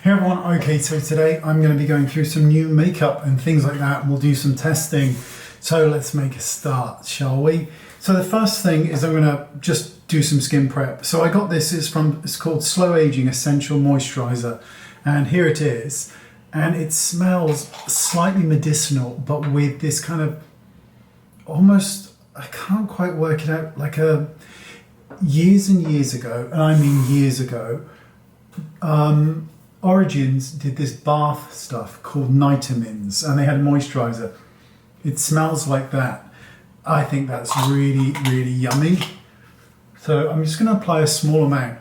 Hey everyone, okay, so today I'm going to be going through some new makeup and things like that, and we'll do some testing. So let's make a start, shall we? So the first thing is I'm going to just do some skin prep. So I got this, it's called Slow Aging Essential Moisturizer, and here it is. And it smells slightly medicinal, but with this kind of almost, I can't quite work it out, like years and years ago, and I mean years ago, Origins did this bath stuff called Nitamins, and they had a moisturizer. It smells like that. I think that's really, really yummy. So I'm just going to apply a small amount,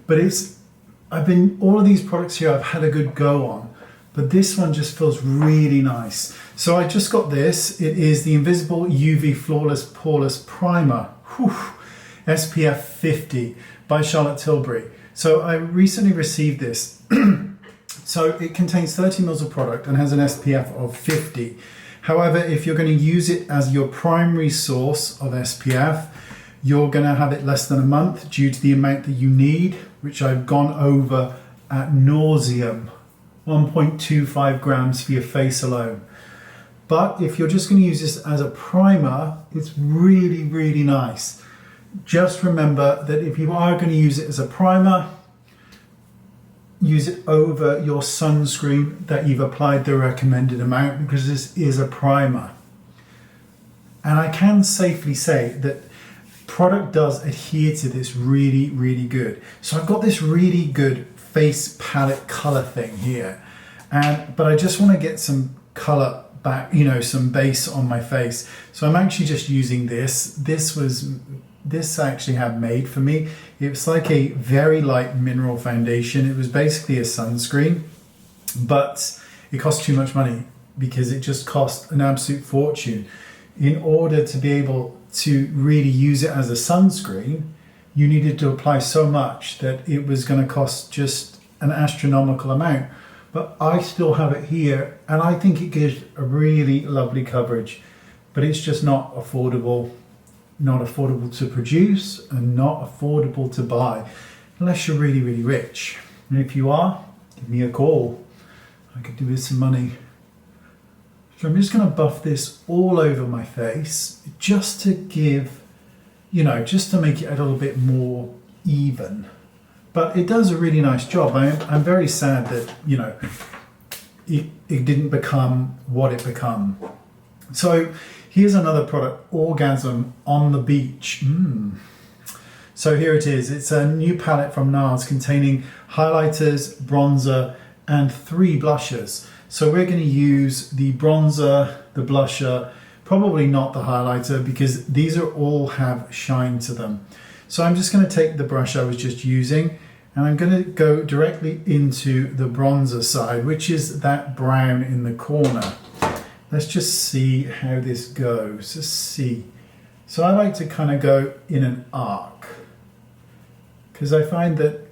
but all of these products here I've had a good go on, but this one just feels really nice. So I just got this. It is the Invisible UV Flawless Poreless Primer, SPF 50 by Charlotte Tilbury. So I recently received this. So it contains 30 mils of product and has an SPF of 50. However, if you're going to use it as your primary source of SPF, you're going to have it less than a month due to the amount that you need, which I've gone over at nauseam, 1.25 grams for your face alone. But if you're just going to use this as a primer, it's really, really nice. Just remember that if you are going to use it as a primer, use it over your sunscreen that you've applied the recommended amount, because this is a primer. And I can safely say that product does adhere to this really, really good. So I've got this really good face palette color thing here, but I just want to get some color back, some base on my face. So I'm actually just using this. This I actually had made for me. It was like a very light mineral foundation. It was basically a sunscreen, but it cost too much money because it just cost an absolute fortune. In order to be able to really use it as a sunscreen, you needed to apply so much that it was going to cost just an astronomical amount. But I still have it here, and I think it gives a really lovely coverage, but it's just not affordable. Not affordable to produce and not affordable to buy unless you're really, really rich. And if you are, give me a call. I could do with some money. So I'm just going to buff this all over my face just to give, just to make it a little bit more even. But it does a really nice job. I'm very sad that, it didn't become what it became. So here's another product, Orgasm on the Beach. So here it is. It's a new palette from Nars containing highlighters, bronzer, and 3 blushes. So we're going to use the bronzer, the blusher, probably not the highlighter, because these all have shine to them. So I'm just going to take the brush I was just using, and I'm going to go directly into the bronzer side, which is that brown in the corner. Let's just see how this goes. Let's see. So I like to kind of go in an arc, because I find that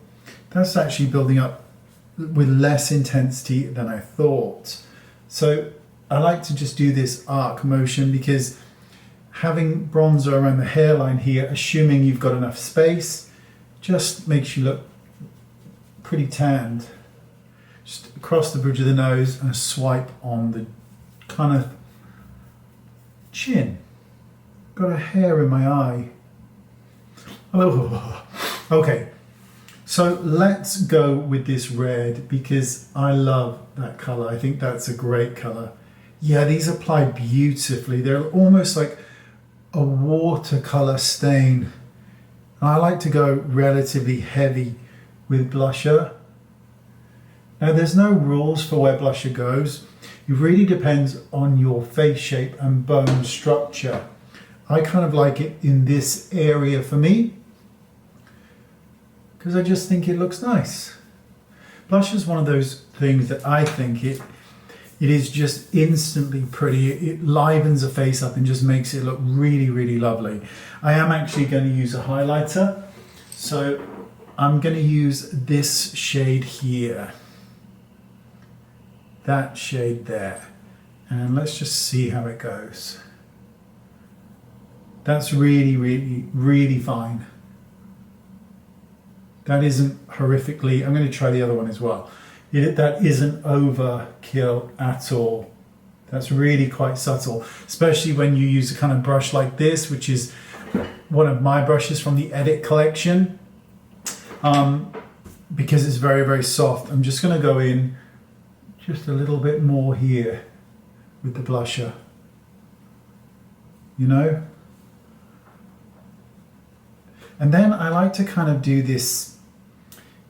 that's actually building up with less intensity than I thought. So I like to just do this arc motion, because having bronzer around the hairline here, assuming you've got enough space, just makes you look pretty tanned. Just across the bridge of the nose and a swipe on the kind of chin. Got a hair in my eye. Oh. Okay, so let's go with this red, because I love that color. I think that's a great color. Yeah, these apply beautifully. They're almost like a watercolor stain. And I like to go relatively heavy with blusher. Now, there's no rules for where blusher goes. It really depends on your face shape and bone structure. I kind of like it in this area for me, because I just think it looks nice. Blush is one of those things that I think it is just instantly pretty. It livens a face up and just makes it look really, really lovely. I am actually going to use a highlighter. So I'm going to use this shade here. That shade there, and let's just see how it goes. That's really, really, really fine. That isn't horrifically, I'm going to try the other one as well. that isn't overkill at all. That's really quite subtle, especially when you use a kind of brush like this, which is one of my brushes from the Edit collection, because it's very, very soft. I'm just going to go in just a little bit more here with the blusher, you know? And then I like to kind of do this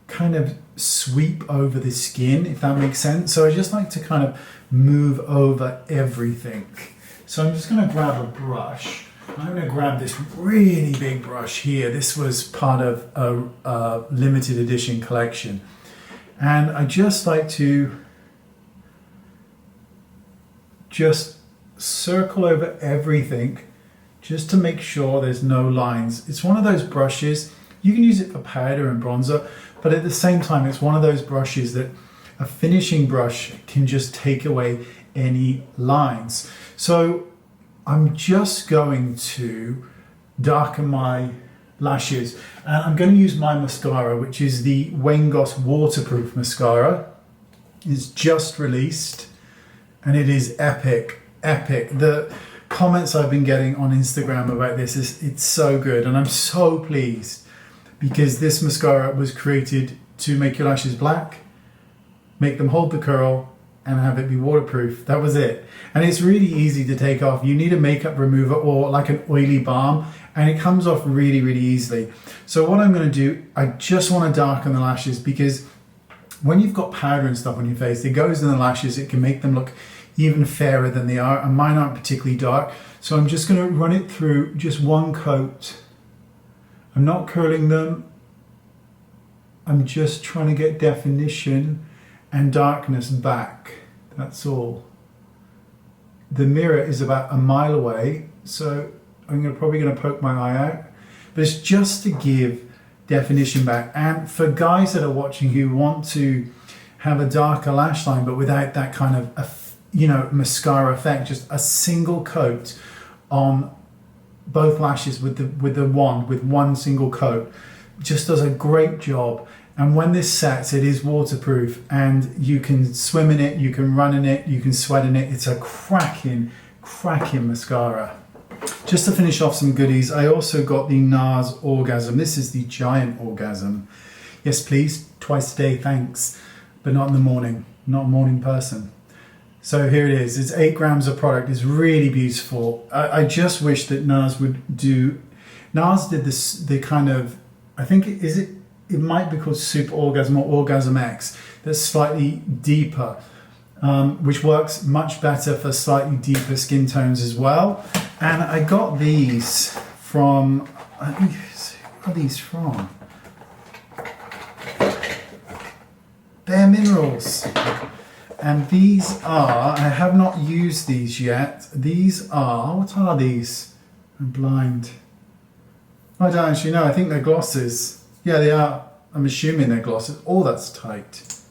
kind of sweep over the skin, if that makes sense. So I just like to kind of move over everything. So I'm just going to grab a brush. I'm going to grab this really big brush here. This was part of a limited edition collection. And I just like to just circle over everything just to make sure there's no lines. It's one of those brushes, you can use it for powder and bronzer, but at the same time, it's one of those brushes that a finishing brush can just take away any lines. So I'm just going to darken my lashes, and I'm going to use my mascara, which is the Wayne Goss waterproof mascara. It's just released and it is epic. The comments I've been getting on Instagram about this it's so good, and I'm so pleased because this mascara was created to make your lashes black, make them hold the curl, and have it be waterproof. That was it. And it's really easy to take off. You need a makeup remover or like an oily balm, and it comes off really, really easily. So what I'm going to do, I just want to darken the lashes, because when you've got powder and stuff on your face, it goes in the lashes, it can make them look even fairer than they are, and mine aren't particularly dark. So I'm just going to run it through just one coat. I'm not curling them. I'm just trying to get definition and darkness back. That's all. The mirror is about a mile away, so I'm probably going to poke my eye out. But it's just to give definition back. And for guys that are watching who want to have a darker lash line but without that kind of mascara effect, just a single coat on both lashes with one single coat just does a great job. And when this sets, it is waterproof, and you can swim in it, you can run in it, you can sweat in it. It's a cracking mascara. Just to finish off some goodies, I also got the Nars Orgasm. This is the Giant Orgasm. Yes, please, twice a day, thanks. But not in the morning, not a morning person. So here it is. It's 8 grams of product. It's really beautiful. I just wish that Nars would do... Nars did this, the kind of... I think, it might be called Super Orgasm or Orgasm X. That's slightly deeper, which works much better for slightly deeper skin tones as well. And I got these from... Where are these from? Bare Minerals. And these are, I have not used these yet. These are, what are these? I'm blind. I don't actually know. I think they're glosses. Yeah, they are. I'm assuming they're glosses. Oh, that's tight.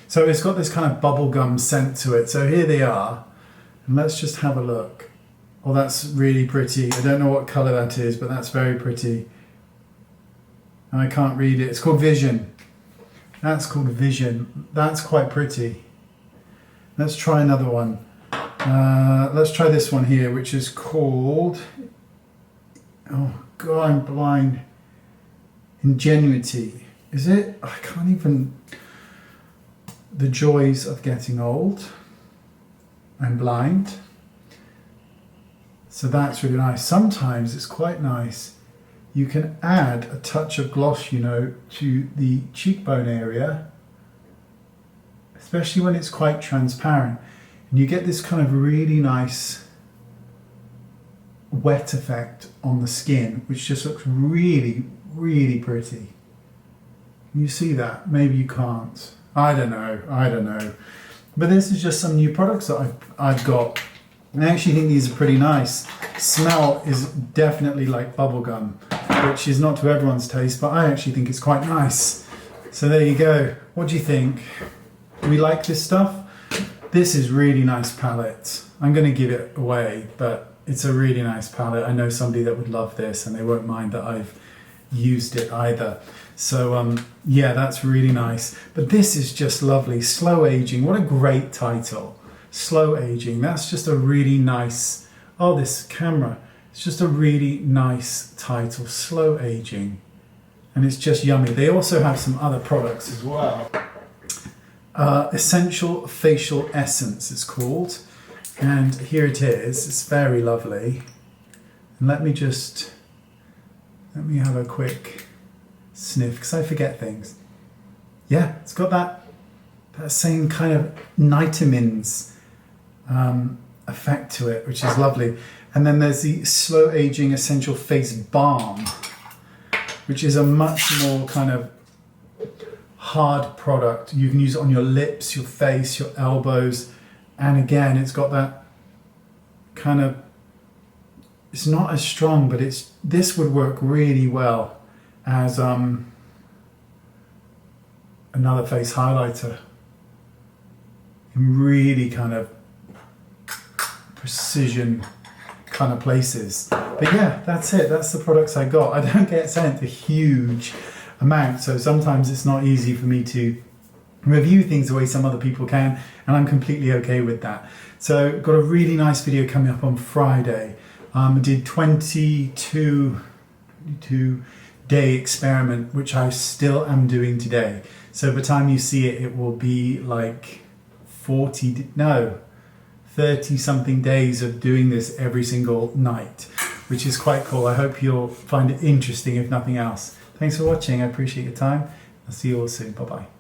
So it's got this kind of bubblegum scent to it. So here they are. And let's just have a look. Oh, that's really pretty. I don't know what colour that is, but that's very pretty. And I can't read it. It's called Vision. That's called Vision. That's quite pretty. Let's try another one. Let's try this one here, which is called... Oh, God, I'm blind. Ingenuity. Is it? I can't even... The Joys of Getting Old. I'm blind. So that's really nice. Sometimes it's quite nice. You can add a touch of gloss, to the cheekbone area, especially when it's quite transparent. And you get this kind of really nice wet effect on the skin, which just looks really, really pretty. Can you see that? Maybe you can't. I don't know. But this is just some new products that I've got. And I actually think these are pretty nice. Smell is definitely like bubblegum, which is not to everyone's taste, but I actually think it's quite nice. So there you go. What do you think? Do we like this stuff? This is really nice palette. I'm going to give it away, but it's a really nice palette. I know somebody that would love this, and they won't mind that I've used it either. So yeah, that's really nice. But this is just lovely. Slow Aging, what a great title. Slow Aging, that's just a really nice, oh, this camera, it's just a really nice title, Slow Aging. And it's just yummy. They also have some other products as well. Essential Facial Essence it's called. And here it is, it's very lovely. And let me have a quick sniff, because I forget things. Yeah, it's got that same kind of vitamins effect to it, which is lovely. And then there's the Slow Aging Essential Face Balm, which is a much more kind of hard product. You can use it on your lips, your face, your elbows. And again, it's got that kind of, it's not as strong, but this would work really well as another face highlighter in really kind of precision kind of places. But yeah, that's it. That's the products I got. I don't get sent a huge amount, so sometimes it's not easy for me to review things the way some other people can, and I'm completely okay with that. So got a really nice video coming up on Friday. I did 22 day experiment, which I still am doing today. So by the time you see it, it will be like 30 something days of doing this every single night, which is quite cool. I hope you'll find it interesting, if nothing else. Thanks for watching. I appreciate your time. I'll see you all soon. Bye-bye.